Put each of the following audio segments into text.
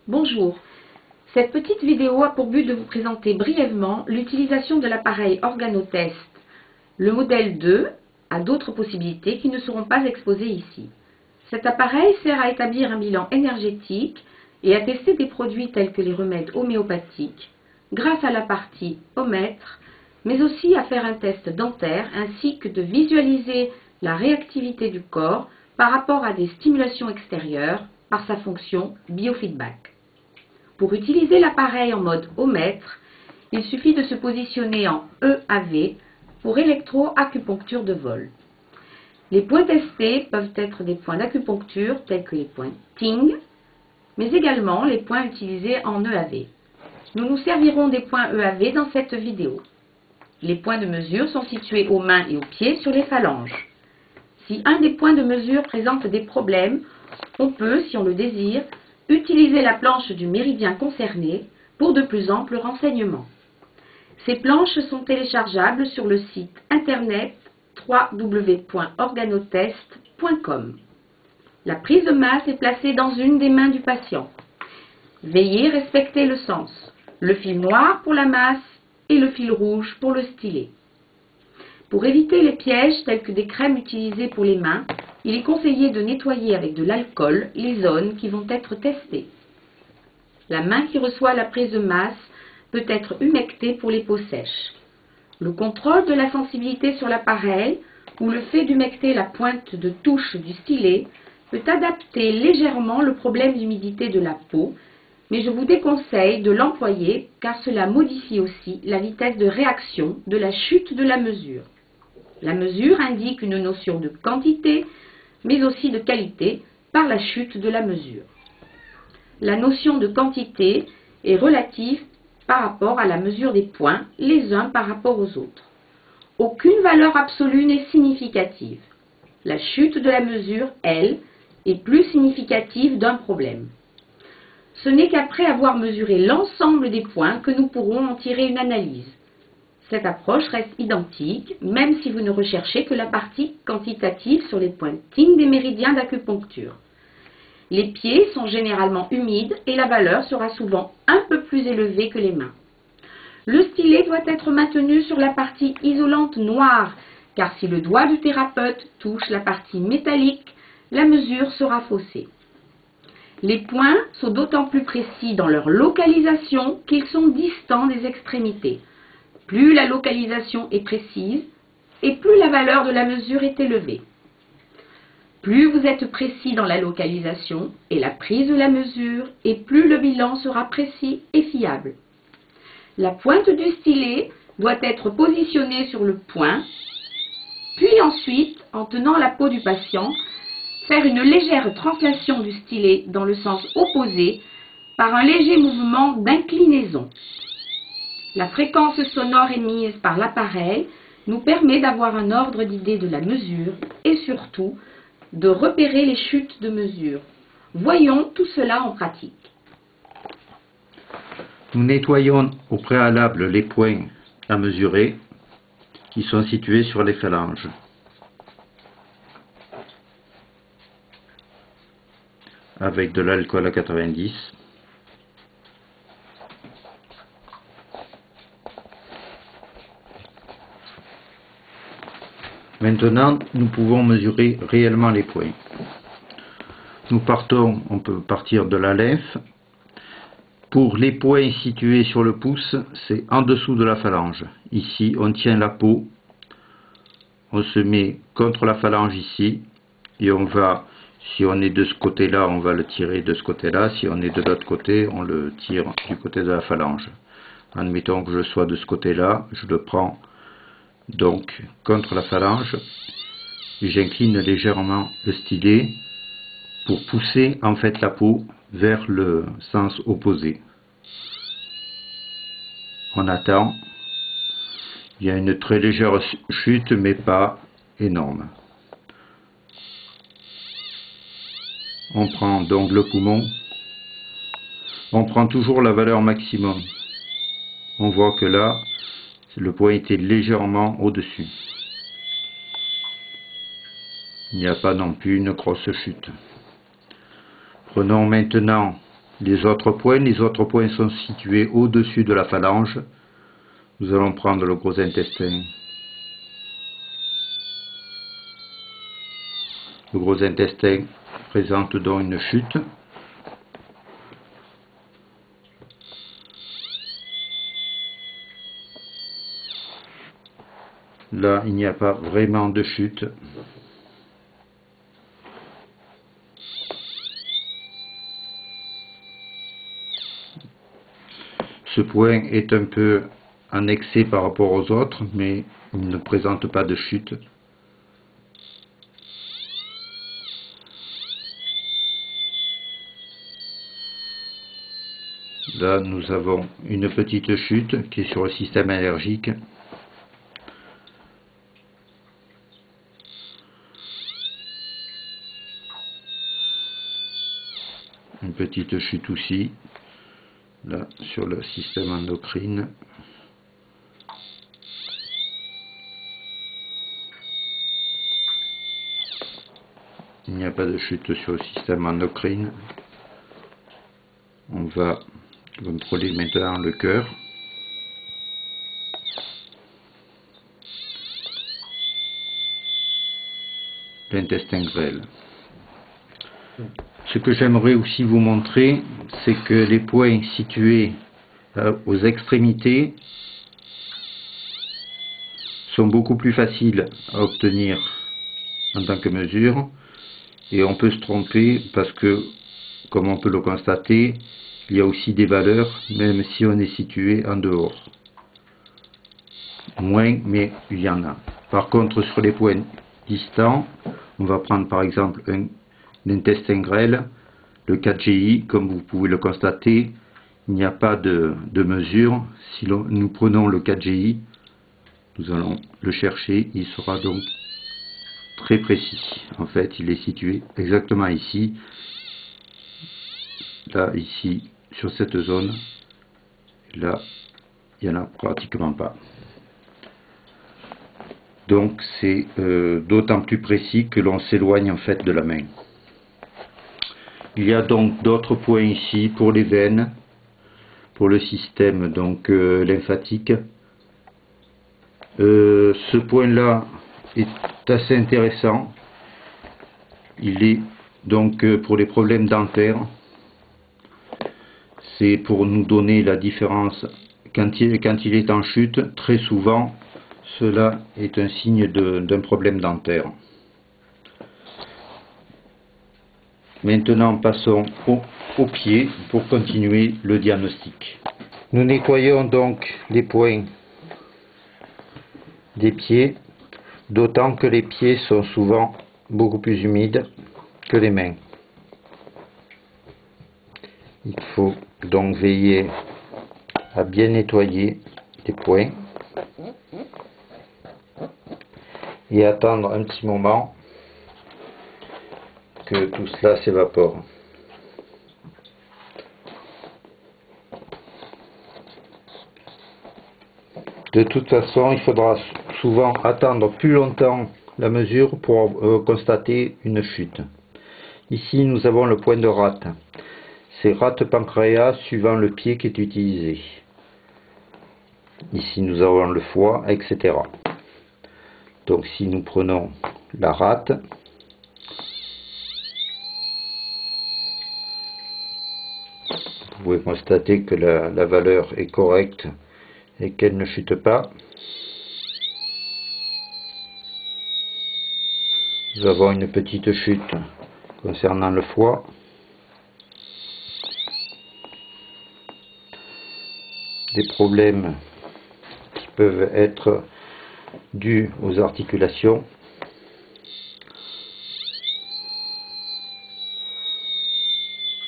Bonjour, cette petite vidéo a pour but de vous présenter brièvement l'utilisation de l'appareil Organotest. Le modèle 2 a d'autres possibilités qui ne seront pas exposées ici. Cet appareil sert à établir un bilan énergétique et à tester des produits tels que les remèdes homéopathiques, grâce à la partie ohmètre, mais aussi à faire un test dentaire ainsi que de visualiser la réactivité du corps par rapport à des stimulations extérieures par sa fonction biofeedback. Pour utiliser l'appareil en mode ohmètre, il suffit de se positionner en EAV pour électroacupuncture de vol. Les points testés peuvent être des points d'acupuncture tels que les points Ting, mais également les points utilisés en EAV. Nous nous servirons des points EAV dans cette vidéo. Les points de mesure sont situés aux mains et aux pieds sur les phalanges. Si un des points de mesure présente des problèmes, on peut, si on le désire, utiliser la planche du méridien concerné pour de plus amples renseignements. Ces planches sont téléchargeables sur le site internet www.organotest.com. La prise de masse est placée dans une des mains du patient. Veillez à respecter le sens, le fil noir pour la masse et le fil rouge pour le stylet. Pour éviter les pièges tels que des crèmes utilisées pour les mains, il est conseillé de nettoyer avec de l'alcool les zones qui vont être testées. La main qui reçoit la prise de masse peut être humectée pour les peaux sèches. Le contrôle de la sensibilité sur l'appareil ou le fait d'humecter la pointe de touche du stylet peut adapter légèrement le problème d'humidité de la peau, mais je vous déconseille de l'employer car cela modifie aussi la vitesse de réaction de la chute de la mesure. La mesure indique une notion de quantité, mais aussi de qualité par la chute de la mesure. La notion de quantité est relative par rapport à la mesure des points, les uns par rapport aux autres. Aucune valeur absolue n'est significative. La chute de la mesure, elle, est plus significative d'un problème. Ce n'est qu'après avoir mesuré l'ensemble des points que nous pourrons en tirer une analyse. Cette approche reste identique, même si vous ne recherchez que la partie quantitative sur les points Ting des méridiens d'acupuncture. Les pieds sont généralement humides et la valeur sera souvent un peu plus élevée que les mains. Le stylet doit être maintenu sur la partie isolante noire, car si le doigt du thérapeute touche la partie métallique, la mesure sera faussée. Les points sont d'autant plus précis dans leur localisation qu'ils sont distants des extrémités. Plus la localisation est précise et plus la valeur de la mesure est élevée. Plus vous êtes précis dans la localisation et la prise de la mesure, et plus le bilan sera précis et fiable. La pointe du stylet doit être positionnée sur le point, puis ensuite, en tenant la peau du patient, faire une légère translation du stylet dans le sens opposé par un léger mouvement d'inclinaison. La fréquence sonore émise par l'appareil nous permet d'avoir un ordre d'idée de la mesure et surtout de repérer les chutes de mesure. Voyons tout cela en pratique. Nous nettoyons au préalable les points à mesurer qui sont situés sur les phalanges. Avec de l'alcool à 90. Maintenant, nous pouvons mesurer réellement les points. On peut partir de la lymphe. Pour les points situés sur le pouce, c'est en dessous de la phalange. Ici, on tient la peau, on se met contre la phalange ici, et on va, si on est de ce côté-là, on va le tirer de ce côté-là. Si on est de l'autre côté, on le tire du côté de la phalange. Admettons que je sois de ce côté-là, je le prends donc contre la phalange, et j'incline légèrement le stylet pour pousser en fait la peau vers le sens opposé. On attend, il y a une très légère chute mais pas énorme. On prend donc le poumon, on prend toujours la valeur maximum. On voit que là, le point était légèrement au-dessus. Il n'y a pas non plus une grosse chute. Prenons maintenant les autres points. Les autres points sont situés au-dessus de la phalange. Nous allons prendre le gros intestin. Le gros intestin présente donc une chute. Là, il n'y a pas vraiment de chute. Ce point est un peu en excès par rapport aux autres, mais il ne présente pas de chute. Là, nous avons une petite chute qui est sur le système allergique. Une petite chute aussi, là, sur le système endocrine. Il n'y a pas de chute sur le système endocrine. On va contrôler maintenant le cœur. L'intestin grêle. Ce que j'aimerais aussi vous montrer, c'est que les points situés aux extrémités sont beaucoup plus faciles à obtenir en tant que mesure, et on peut se tromper parce que, comme on peut le constater, il y a aussi des valeurs même si on est situé en dehors. Moins, mais il y en a. Par contre, sur les points distants, on va prendre par exemple un intestin grêle, le 4GI, comme vous pouvez le constater, il n'y a pas de mesure. Si nous prenons le 4GI, nous allons le chercher, il sera donc très précis. En fait, il est situé exactement ici, là, ici, sur cette zone. Là, il n'y en a pratiquement pas. Donc, c'est d'autant plus précis que l'on s'éloigne en fait de la main. Il y a donc d'autres points ici pour les veines, pour le système donc lymphatique. Ce point-là est assez intéressant. Il est donc pour les problèmes dentaires. C'est pour nous donner la différence. Quand il est en chute, très souvent, cela est un signe d'un problème dentaire. Maintenant, passons au pied pour continuer le diagnostic. Nous nettoyons donc les points des pieds, d'autant que les pieds sont souvent beaucoup plus humides que les mains. Il faut donc veiller à bien nettoyer les points et attendre un petit moment que tout cela s'évapore. De toute façon, il faudra souvent attendre plus longtemps la mesure pour constater une chute. Ici, nous avons le point de rate. C'est rate pancréas suivant le pied qui est utilisé. Ici, nous avons le foie, etc. Donc, si nous prenons la rate, vous pouvez constater que la valeur est correcte et qu'elle ne chute pas. Nous avons une petite chute concernant le foie. Des problèmes qui peuvent être dus aux articulations.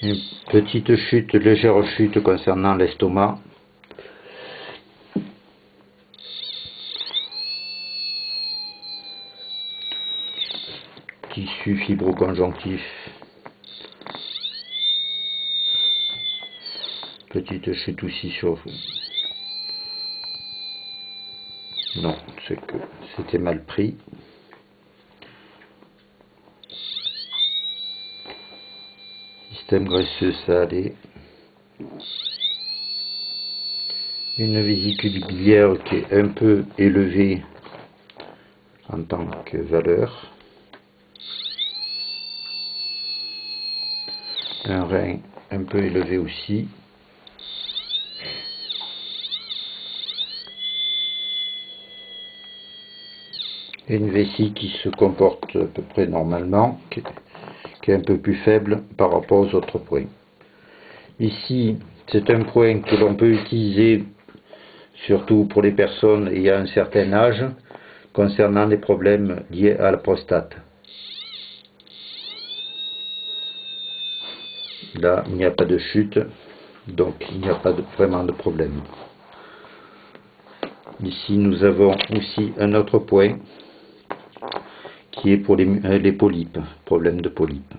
Une petite chute, légère chute concernant l'estomac. Tissu fibroconjonctif. Petite chute aussi sur... Non, c'est que c'était mal pris. Système graisseux, ça allait. Une vésicule biliaire qui est un peu élevée en tant que valeur. Un rein un peu élevé aussi. Et une vessie qui se comporte à peu près normalement, qui est un peu plus faible par rapport aux autres points. Ici, c'est un point que l'on peut utiliser surtout pour les personnes ayant un certain âge, concernant les problèmes liés à la prostate. Là, il n'y a pas de chute, donc il n'y a pas vraiment de problème. Ici, nous avons aussi un autre point qui est pour les polypes, problème de polypes.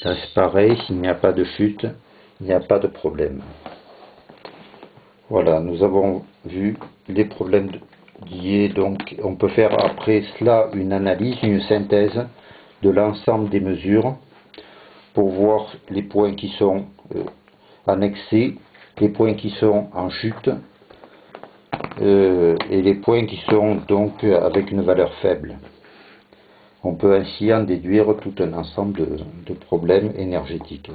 Là, c'est pareil, s'il n'y a pas de chute, il n'y a pas de problème. Voilà, nous avons vu les problèmes liés, donc on peut faire après cela une analyse, une synthèse de l'ensemble des mesures pour voir les points qui sont en excès, les points qui sont en chute et les points qui sont donc avec une valeur faible. On peut ainsi en déduire tout un ensemble de problèmes énergétiques.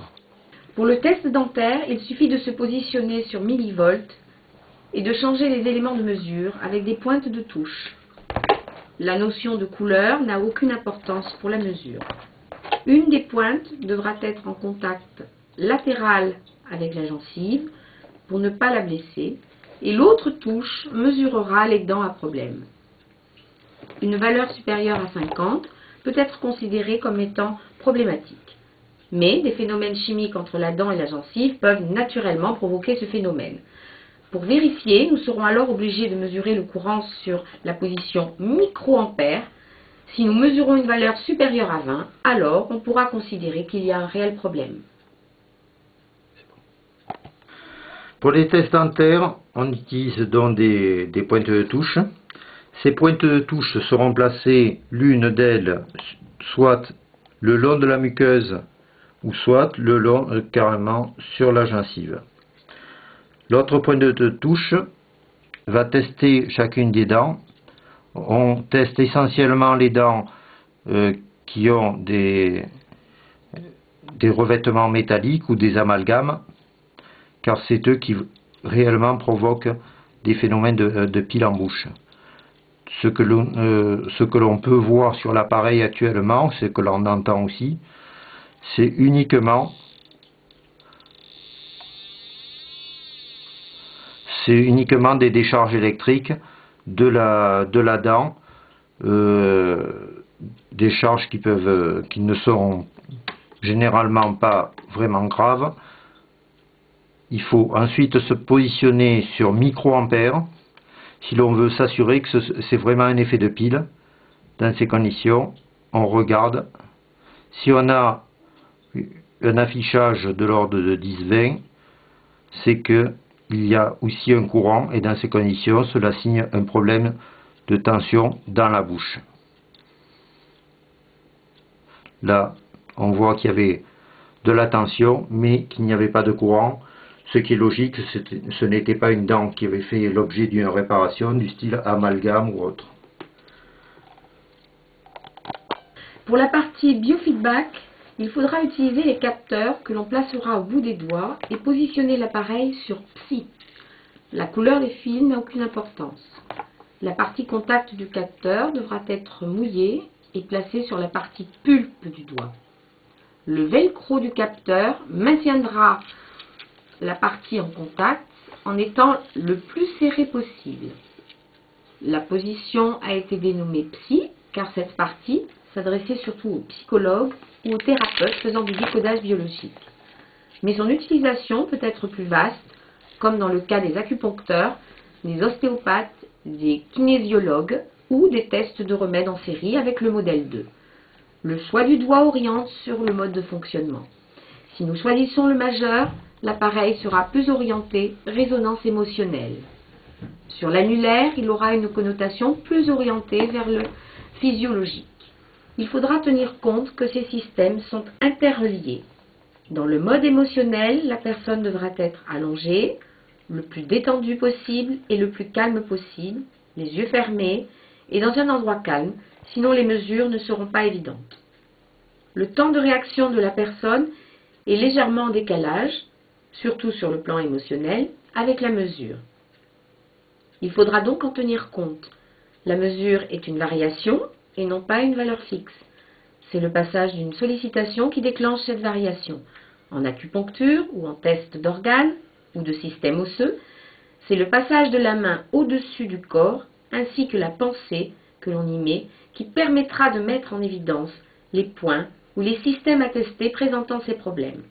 Pour le test dentaire, il suffit de se positionner sur millivolts et de changer les éléments de mesure avec des pointes de touche. La notion de couleur n'a aucune importance pour la mesure. Une des pointes devra être en contact latéral avec la gencive pour ne pas la blesser et l'autre touche mesurera les dents à problème. Une valeur supérieure à 50 peut être considérée comme étant problématique. Mais des phénomènes chimiques entre la dent et la gencive peuvent naturellement provoquer ce phénomène. Pour vérifier, nous serons alors obligés de mesurer le courant sur la position microampère. Si nous mesurons une valeur supérieure à 20, alors on pourra considérer qu'il y a un réel problème. Pour les tests dentaires, on utilise donc des pointes de touche. Ces pointes de touche seront placées l'une d'elles soit le long de la muqueuse ou soit le long carrément sur la gencive. L'autre point de touche va tester chacune des dents. On teste essentiellement les dents qui ont des revêtements métalliques ou des amalgames, car c'est eux qui réellement provoquent des phénomènes de pile en bouche. Ce que l'on peut voir sur l'appareil actuellement, ce que l'on entend aussi, c'est uniquement des décharges électriques de la dent, des charges qui ne sont généralement pas vraiment graves. Il faut ensuite se positionner sur microampères si l'on veut s'assurer que c'est vraiment un effet de pile. Dans ces conditions, on regarde. Si on a un affichage de l'ordre de 10-20, c'est qu'il y a aussi un courant, et dans ces conditions, cela signe un problème de tension dans la bouche. Là, on voit qu'il y avait de la tension, mais qu'il n'y avait pas de courant. Ce qui est logique, ce n'était pas une dent qui avait fait l'objet d'une réparation du style amalgame ou autre. Pour la partie biofeedback, il faudra utiliser les capteurs que l'on placera au bout des doigts et positionner l'appareil sur Psi. La couleur des fils n'a aucune importance. La partie contact du capteur devra être mouillée et placée sur la partie pulpe du doigt. Le velcro du capteur maintiendra la partie en contact en étant le plus serré possible. La position a été dénommée Psi car cette partie s'adressait surtout aux psychologues ou aux thérapeutes faisant du décodage biologique. Mais son utilisation peut être plus vaste, comme dans le cas des acupuncteurs, des ostéopathes, des kinésiologues ou des tests de remèdes en série avec le modèle 2. Le choix du doigt oriente sur le mode de fonctionnement. Si nous choisissons le majeur, l'appareil sera plus orienté résonance émotionnelle. Sur l'annulaire, il aura une connotation plus orientée vers le physiologique. il faudra tenir compte que ces systèmes sont interreliés. Dans le mode émotionnel, la personne devra être allongée, le plus détendue possible et le plus calme possible, les yeux fermés et dans un endroit calme, sinon les mesures ne seront pas évidentes. Le temps de réaction de la personne est légèrement en décalage, surtout sur le plan émotionnel, avec la mesure. Il faudra donc en tenir compte. La mesure est une variation et non pas une valeur fixe. C'est le passage d'une sollicitation qui déclenche cette variation. En acupuncture ou en test d'organes ou de système osseux, c'est le passage de la main au-dessus du corps ainsi que la pensée que l'on y met qui permettra de mettre en évidence les points ou les systèmes attestés présentant ces problèmes.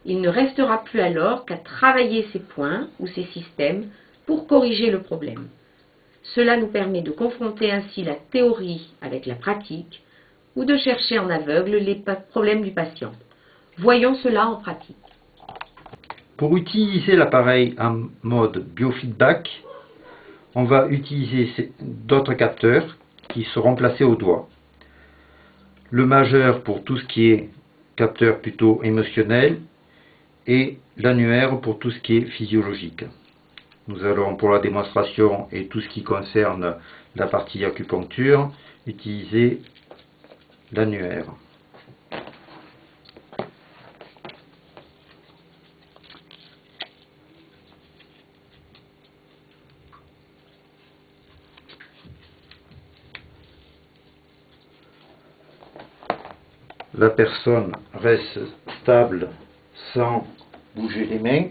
Il ne restera plus alors qu'à travailler ces points ou ces systèmes pour corriger le problème. Cela nous permet de confronter ainsi la théorie avec la pratique ou de chercher en aveugle les problèmes du patient. Voyons cela en pratique. Pour utiliser l'appareil en mode biofeedback, on va utiliser d'autres capteurs qui seront placés au doigt. Le majeur pour tout ce qui est capteur plutôt émotionnel et l'annulaire pour tout ce qui est physiologique. Nous allons pour la démonstration et tout ce qui concerne la partie acupuncture utiliser l'annulaire. La personne reste stable sans bouger les mains.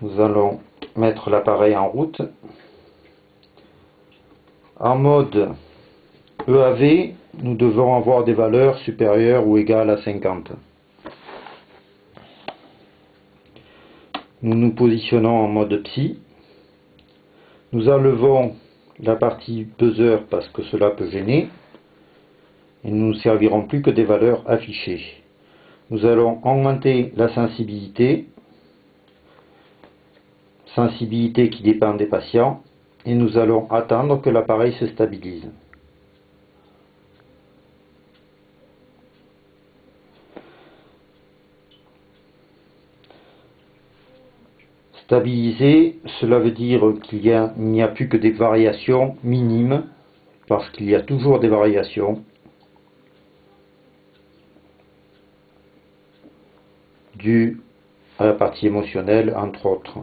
Nous allons mettre l'appareil en route. En mode EAV, nous devons avoir des valeurs supérieures ou égales à 50. Nous nous positionnons en mode psy. Nous enlevons la partie peseur parce que cela peut gêner. Et nous ne servirons plus que des valeurs affichées. Nous allons augmenter la sensibilité qui dépend des patients, et nous allons attendre que l'appareil se stabilise. Stabiliser, cela veut dire qu'il n'y a plus que des variations minimes, parce qu'il y a toujours des variations dues à la partie émotionnelle, entre autres.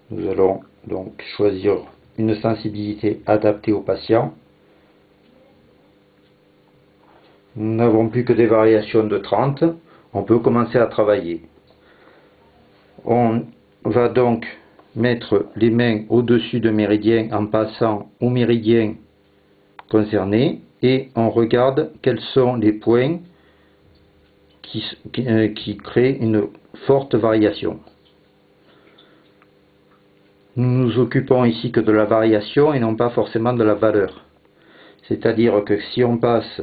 Nous allons donc choisir une sensibilité adaptée au patient. Nous n'avons plus que des variations de 30. On peut commencer à travailler. On va donc mettre les mains au-dessus de méridien en passant au méridien concerné et on regarde quels sont les points qui créent une forte variation. Nous nous occupons ici que de la variation et non pas forcément de la valeur. C'est-à-dire que si on passe,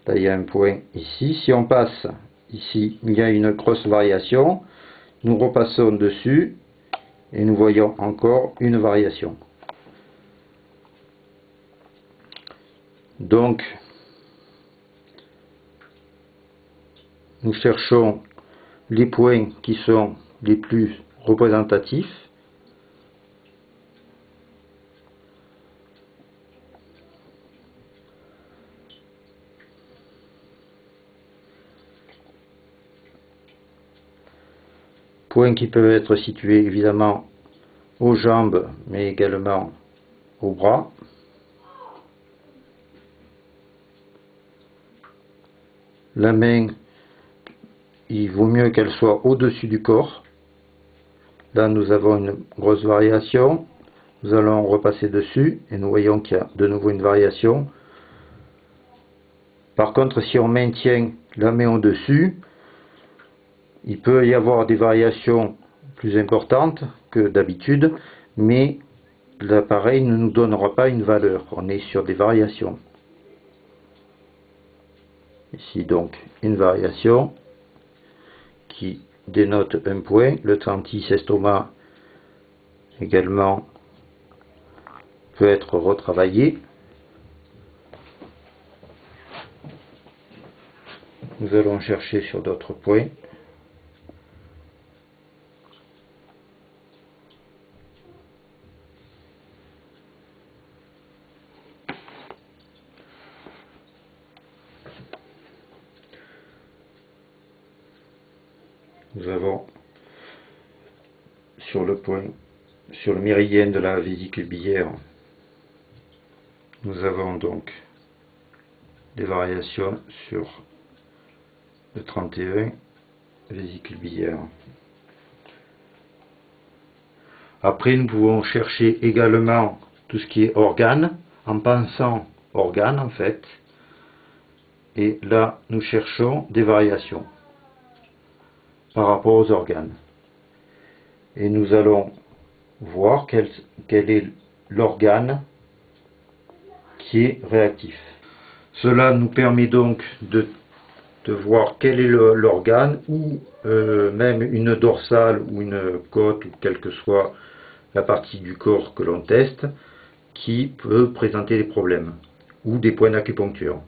là il y a un point ici, si on passe ici, il y a une grosse variation, nous repassons dessus et nous voyons encore une variation. Donc, nous cherchons les points qui sont les plus représentatifs. Points qui peuvent être situés évidemment aux jambes, mais également aux bras. La main, il vaut mieux qu'elle soit au-dessus du corps. Là, nous avons une grosse variation. Nous allons repasser dessus et nous voyons qu'il y a de nouveau une variation. Par contre, si on maintient la main au-dessus, il peut y avoir des variations plus importantes que d'habitude, mais l'appareil ne nous donnera pas une valeur. On est sur des variations. Ici donc une variation qui dénote un point. Le 36 estomac également peut être retravaillé. Nous allons chercher sur d'autres points. Nous avons sur le point, sur le méridien de la vésicule biliaire, nous avons donc des variations sur le 31, vésicule biliaire. Après, nous pouvons chercher également tout ce qui est organes, en pensant organes en fait. Et là, nous cherchons des variations par rapport aux organes. Et nous allons voir quel est l'organe qui est réactif. Cela nous permet donc de voir quel est l'organe, ou même une dorsale ou une côte, ou quelle que soit la partie du corps que l'on teste, qui peut présenter des problèmes, ou des points d'acupuncture.